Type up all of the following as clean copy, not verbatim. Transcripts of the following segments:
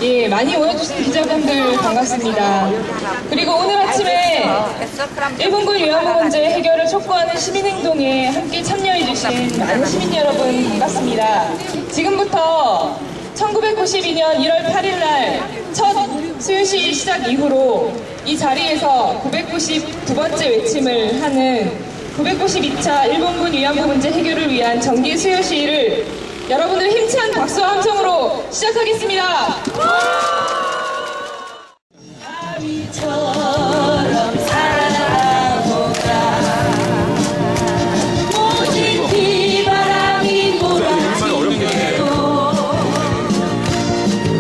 예, 많이 오해주신 기자분들 반갑습니다. 그리고 오늘 아침에 일본군 위안부 문제 해결을 촉구하는 시민행동에 함께 참여해주신 많은 시민 여러분 반갑습니다. 지금부터 1992년 1월 8일 날 첫 수요시 시작 이후로 이 자리에서 992번째 외침을 하는 992차 일본군 위안부 문제 해결을 위한 정기 수요시를 여러분들 힘찬 박수와 함성으로 시작하겠습니다. 아비처럼 살아보자. 모진 비바람이 몰아치고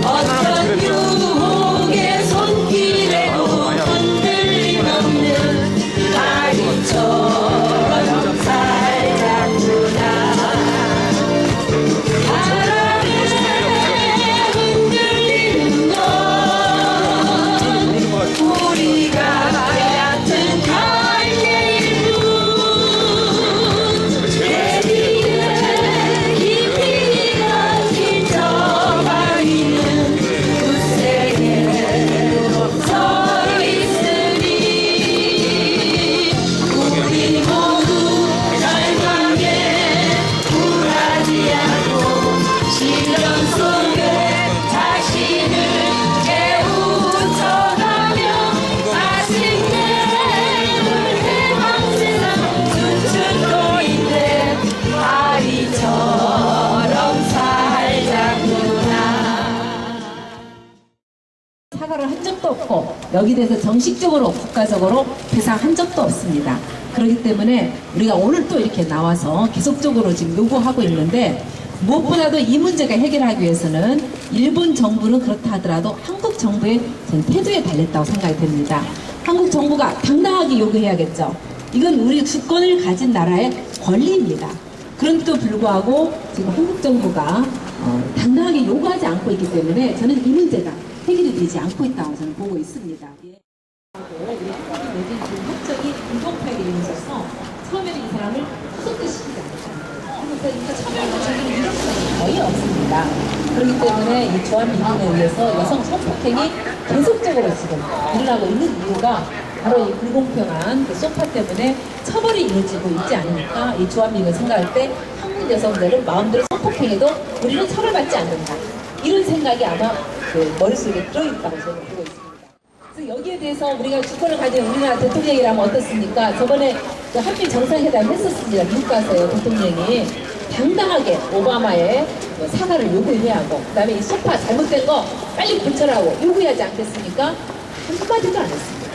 어떤 유혹의 손길에도 흔들림 없는 아비처럼 살자꾸나. 사과를 한 적도 없고 여기 대해서 정식적으로 국가적으로 배상한 적도 없습니다. 그렇기 때문에 우리가 오늘 또 이렇게 나와서 계속적으로 지금 요구하고 있는데, 무엇보다도 이 문제가 해결하기 위해서는 일본 정부는 그렇다 하더라도 한국 정부의 전 태도에 달렸다고 생각이 됩니다. 한국 정부가 당당하게 요구해야겠죠. 이건 우리 주권을 가진 나라의 권리입니다. 그런데도 불구하고 지금 한국 정부가 당당하게 요구하지 않고 있기 때문에 저는 이 문제가 해결이 되지 않고 있다고 저는 보고 있습니다. 예. 내진 지금 협정이 불공평하게 있어서 처음에는 이 사람을 구속시키지 않았습니다. 그러니까 처벌적인 위력성이 거의 없습니다. 그렇기 때문에 이 조합민군에 의해서 여성 성폭행이 계속적으로 지금 일어나고 있는 이유가 바로 이 불공평한 그 소파 때문에 처벌이 이루어지고 있지 않으니까 이 조합민군 생각할 때 한국 여성들은 마음대로 성폭행해도 우리는 처벌받지 않는다. 이런 생각이 아마 그 머릿속에 들어있다고 저는 보고 있습니다. 그래서 여기에 대해서 우리가 주권을 가진 우리나라 대통령이라면 어떻습니까? 저번에 그 한미 정상회담 했었습니다. 미국 가서요, 대통령이 당당하게 오바마의 사과를 요구해야 하고, 그 다음에 이 소파 잘못된 거 빨리 고쳐라고 요구하지 않겠습니까? 한마디도 안 했습니다.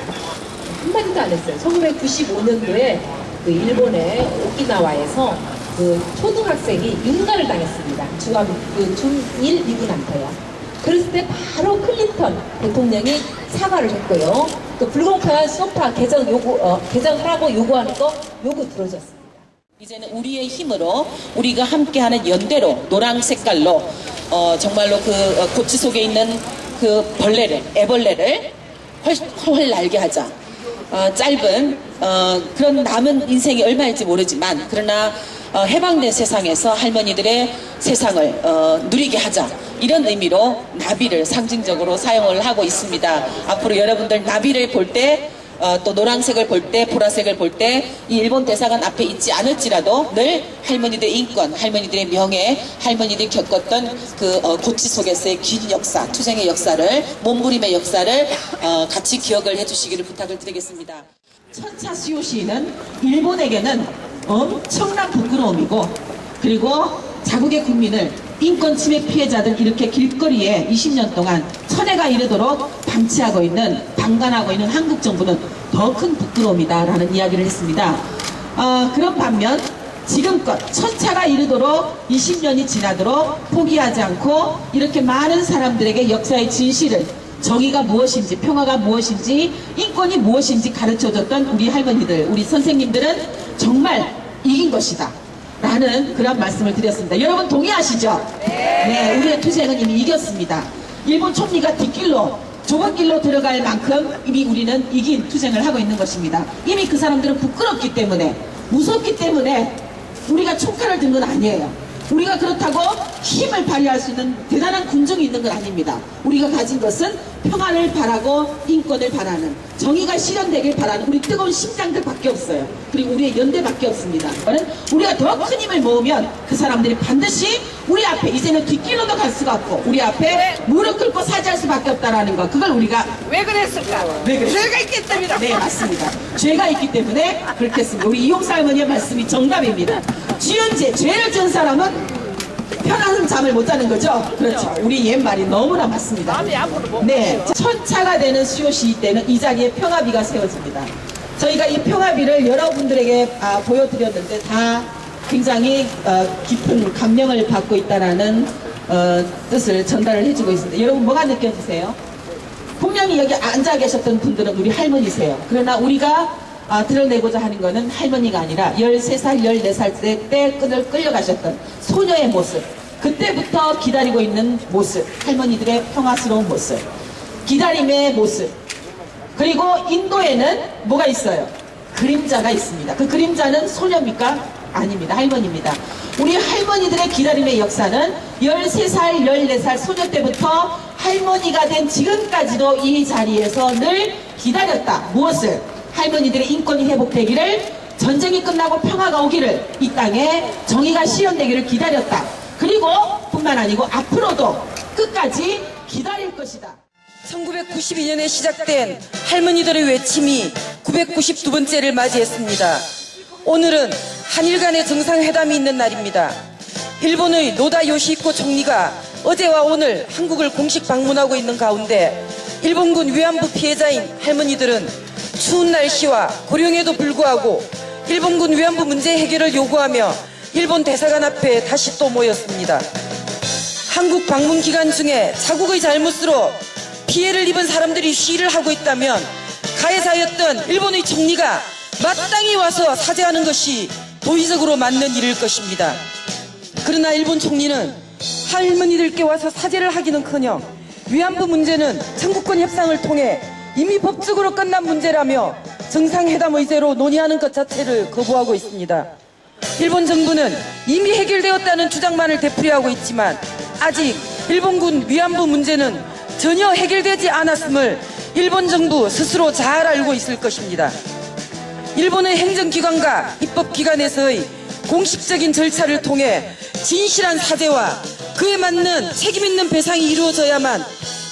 한마디도 안 했어요. 1995년도에 그 일본의 오키나와에서 그 초등학생이 윤가를 당했습니다. 중1 미군한테요. 그랬을 때 바로 클린턴 대통령이 사과를 했고요. 또 불공평한 소파 개정하라고 요구하는 거 요구 들어줬습니다. 이제는 우리의 힘으로 우리가 함께하는 연대로 노랑 색깔로 정말로 그 고치 속에 있는 그 애벌레를 훨 날게 하자. 짧은 그런 남은 인생이 얼마일지 모르지만, 그러나 해방된 세상에서 할머니들의 세상을 누리게 하자, 이런 의미로 나비를 상징적으로 사용을 하고 있습니다. 앞으로 여러분들 나비를 볼 때, 또 노란색을 볼 때, 보라색을 볼 때 이 일본 대사관 앞에 있지 않을지라도 늘 할머니들의 인권, 할머니들의 명예, 할머니들이 겪었던 그 고치 속에서의 긴 역사, 투쟁의 역사를, 몸부림의 역사를 같이 기억을 해주시기를 부탁을 드리겠습니다. 천차 수요시는 일본에게는 엄청난 부끄러움이고, 그리고 자국의 국민을 인권 침해 피해자들 이렇게 길거리에 20년 동안 천해가 이르도록 방치하고 있는, 방관하고 있는 한국 정부는 더 큰 부끄러움이다라는 이야기를 했습니다. 그런 반면 지금껏 천차가 이르도록 20년이 지나도록 포기하지 않고 이렇게 많은 사람들에게 역사의 진실을, 정의가 무엇인지, 평화가 무엇인지, 인권이 무엇인지 가르쳐줬던 우리 할머니들, 우리 선생님들은 정말 이긴 것이다 라는 그런 말씀을 드렸습니다. 여러분 동의하시죠? 네, 우리의 투쟁은 이미 이겼습니다. 일본 총리가 뒷길로, 좁은 길로 들어갈 만큼 이미 우리는 이긴 투쟁을 하고 있는 것입니다. 이미 그 사람들은 부끄럽기 때문에, 무섭기 때문에 우리가 총칼을 든 건 아니에요. 우리가 그렇다고 힘을 발휘할 수 있는 대단한 군중이 있는 건 아닙니다. 우리가 가진 것은 평화를 바라고 인권을 바라는, 정의가 실현되길 바라는 우리 뜨거운 심장들밖에 없어요. 그리고 우리의 연대밖에 없습니다. 우리가 더 큰 힘을 모으면 그 사람들이 반드시 우리 앞에, 이제는 뒷길로도 갈 수가 없고 우리 앞에 무릎 꿇고 사죄할 수밖에 없다라는 거, 그걸 우리가 왜 그랬을까? 왜 그랬을까? 죄가 있기 때문이다. 네, 맞습니다. 죄가 있기 때문에 그렇게 했습니다. 우리 이용사 할머니의 말씀이 정답입니다. 지은 죄를 지은 사람은 편안한 잠을 못 자는 거죠? 그렇죠. 우리 옛말이 너무나 맞습니다. 마음이 앞으로 못 네, 천차가 되는 수요 시기 때는 이 자리에 평화비가 세워집니다. 저희가 이 평화비를 여러분들에게 보여드렸는데 다 굉장히 깊은 감명을 받고 있다는 뜻을 전달을 해주고 있습니다. 여러분 뭐가 느껴지세요? 분명히 여기 앉아 계셨던 분들은 우리 할머니세요. 그러나 우리가 드러내고자 하는 것은 할머니가 아니라 13살, 14살 때 끈을 끌려가셨던 소녀의 모습, 그때부터 기다리고 있는 모습, 할머니들의 평화스러운 모습, 기다림의 모습. 그리고 인도에는 뭐가 있어요? 그림자가 있습니다. 그 그림자는 소녀입니까? 아닙니다. 할머니입니다. 우리 할머니들의 기다림의 역사는 13살, 14살 소녀 때부터 할머니가 된 지금까지도 이 자리에서 늘 기다렸다. 무엇을? 할머니들의 인권이 회복되기를, 전쟁이 끝나고 평화가 오기를, 이 땅에 정의가 실현되기를 기다렸다. 그리고 뿐만 아니고 앞으로도 끝까지 기다릴 것이다. 1992년에 시작된 할머니들의 외침이 992번째를 맞이했습니다. 오늘은 한일 간의 정상회담이 있는 날입니다. 일본의 노다 요시히코 총리가 어제와 오늘 한국을 공식 방문하고 있는 가운데 일본군 위안부 피해자인 할머니들은 추운 날씨와 고령에도 불구하고 일본군 위안부 문제 해결을 요구하며 일본 대사관 앞에 다시 또 모였습니다. 한국 방문 기간 중에 자국의 잘못으로 피해를 입은 사람들이 시위를 하고 있다면 가해자였던 일본의 총리가 마땅히 와서 사죄하는 것이 도의적으로 맞는 일일 것입니다. 그러나 일본 총리는 할머니들께 와서 사죄를 하기는커녕 위안부 문제는 청구권 협상을 통해 이미 법적으로 끝난 문제라며 정상회담 의제로 논의하는 것 자체를 거부하고 있습니다. 일본 정부는 이미 해결되었다는 주장만을 되풀이하고 있지만 아직 일본군 위안부 문제는 전혀 해결되지 않았음을 일본 정부 스스로 잘 알고 있을 것입니다. 일본의 행정기관과 입법기관에서의 공식적인 절차를 통해 진실한 사죄와 그에 맞는 책임있는 배상이 이루어져야만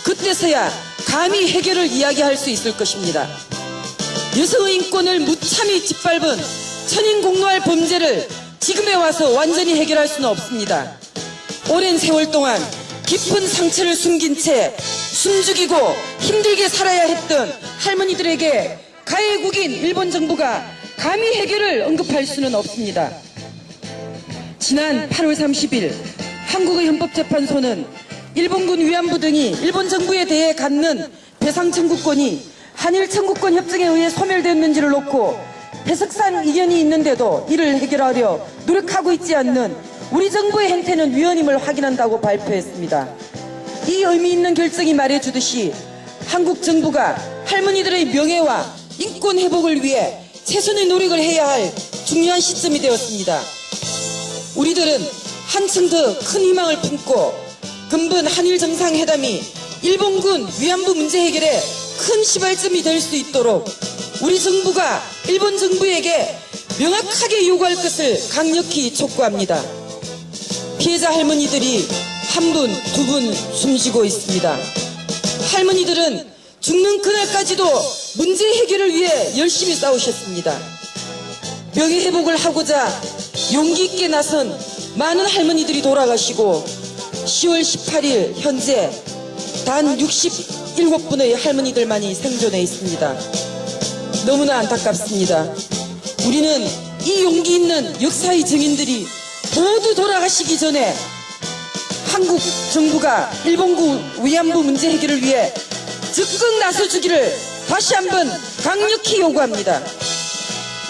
그때서야 감히 해결을 이야기할 수 있을 것입니다. 여성의 인권을 무참히 짓밟은 천인공노할 범죄를 지금에 와서 완전히 해결할 수는 없습니다. 오랜 세월 동안 깊은 상처를 숨긴 채 숨죽이고 힘들게 살아야 했던 할머니들에게 가해국인 일본 정부가 감히 해결을 언급할 수는 없습니다. 지난 8월 30일 한국의 헌법재판소는 일본군 위안부 등이 일본 정부에 대해 갖는 배상 청구권이 한일 청구권 협정에 의해 소멸됐는지를 놓고 해석상 이견이 있는데도 이를 해결하려 노력하고 있지 않는 우리 정부의 행태는 위헌임을 확인한다고 발표했습니다. 이 의미 있는 결정이 말해주듯이 한국 정부가 할머니들의 명예와 인권 회복을 위해 최선의 노력을 해야 할 중요한 시점이 되었습니다. 우리들은 한층 더 큰 희망을 품고 근본 한일 정상회담이 일본군 위안부 문제 해결에 큰 시발점이 될 수 있도록 우리 정부가 일본 정부에게 명확하게 요구할 것을 강력히 촉구합니다. 피해자 할머니들이 한 분, 두 분 숨쉬고 있습니다. 할머니들은 죽는 그날까지도 문제 해결을 위해 열심히 싸우셨습니다. 명예회복을 하고자 용기 있게 나선 많은 할머니들이 돌아가시고 10월 18일 현재 단 67분의 할머니들만이 생존해 있습니다. 너무나 안타깝습니다. 우리는 이 용기 있는 역사의 증인들이 모두 돌아가시기 전에 한국 정부가 일본군 위안부 문제 해결을 위해 적극 나서주기를 다시 한번 강력히 요구합니다.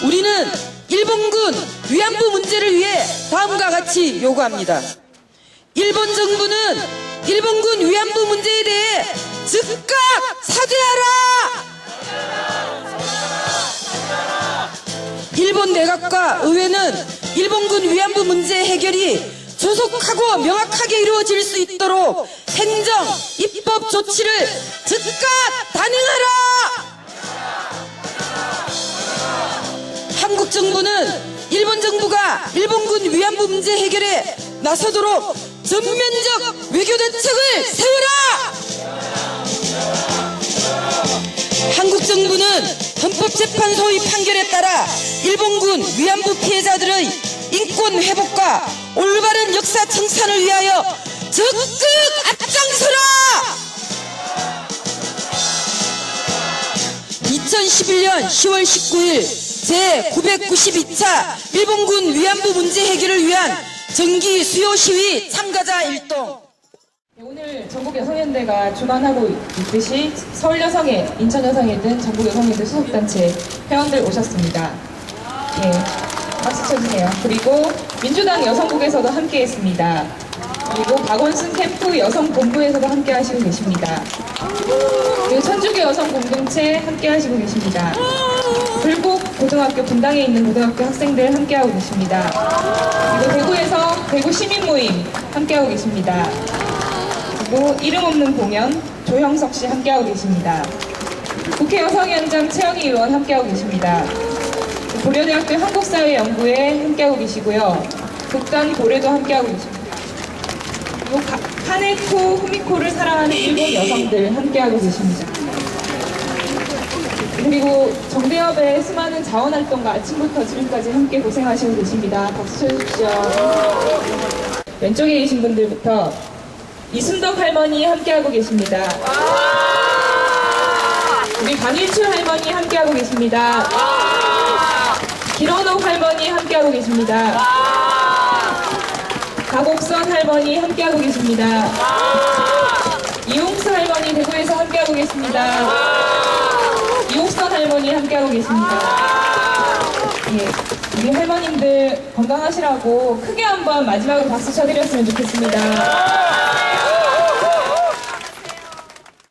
우리는 일본군 위안부 문제를 위해 다음과 같이 요구합니다. 일본 정부는 일본군 위안부 문제에 대해 즉각 사죄하라! 일본 내각과 의회는 일본군 위안부 문제 해결이 조속하고 명확하게 이루어질 수 있도록 행정, 입법 조치를 즉각 단행하라! 한국 정부는 일본 정부가 일본군 위안부 문제 해결에 나서도록 전면적 외교 대책을 세워라! 한국 정부는 헌법재판소의 판결에 따라 일본군 위안부 피해자들의 인권 회복과 올바른 역사 청산을 위하여 적극 앞장서라! 2011년 10월 19일 제992차 일본군 위안부 문제 해결을 위한 정기 수요 시위 참가자 일동. 오늘 전국 여성연대가 주관하고 있듯이 서울 여성회, 인천 여성회 등 전국 여성연대 소속단체 회원들 오셨습니다. 예, 박수 쳐주세요. 그리고 민주당 여성국에서도 함께했습니다. 그리고 박원순 캠프 여성본부에서도 함께하시고 계십니다. 그리고 천주교 여성공동체 함께하시고 계십니다. 불곡 고등학교 분당에 있는 고등학교 학생들 함께하고 계십니다. 그리고 대구에서 대구 시민모임 함께하고 계십니다. 그리고 이름 없는 공연 조형석 씨 함께하고 계십니다. 국회 여성위원장 최영희 의원 함께하고 계십니다. 고려대학교 한국사회연구회 함께하고 계시고요. 북단 고래도 함께하고 계십니다. 그리고 카네코 후미코를 사랑하는 일본 여성들 함께하고 계십니다. 그리고 정대협의 수많은 자원활동가 아침부터 지금까지 함께 고생하시고 계십니다. 박수 쳐주십시오. 왼쪽에 계신 분들부터 이순덕 할머니 함께하고 계십니다. 우리 강일출 할머니 함께하고 계십니다. 길원옥 할머니 함께하고 계십니다. 박옥선 할머니 함께하고 계십니다. 이용수 할머니 대구에서 함께하고 계십니다. 이옥선 할머니 함께하고 계십니다. 예, 우리 할머님들 건강하시라고 크게 한번 마지막으로 박수 쳐드렸으면 좋겠습니다.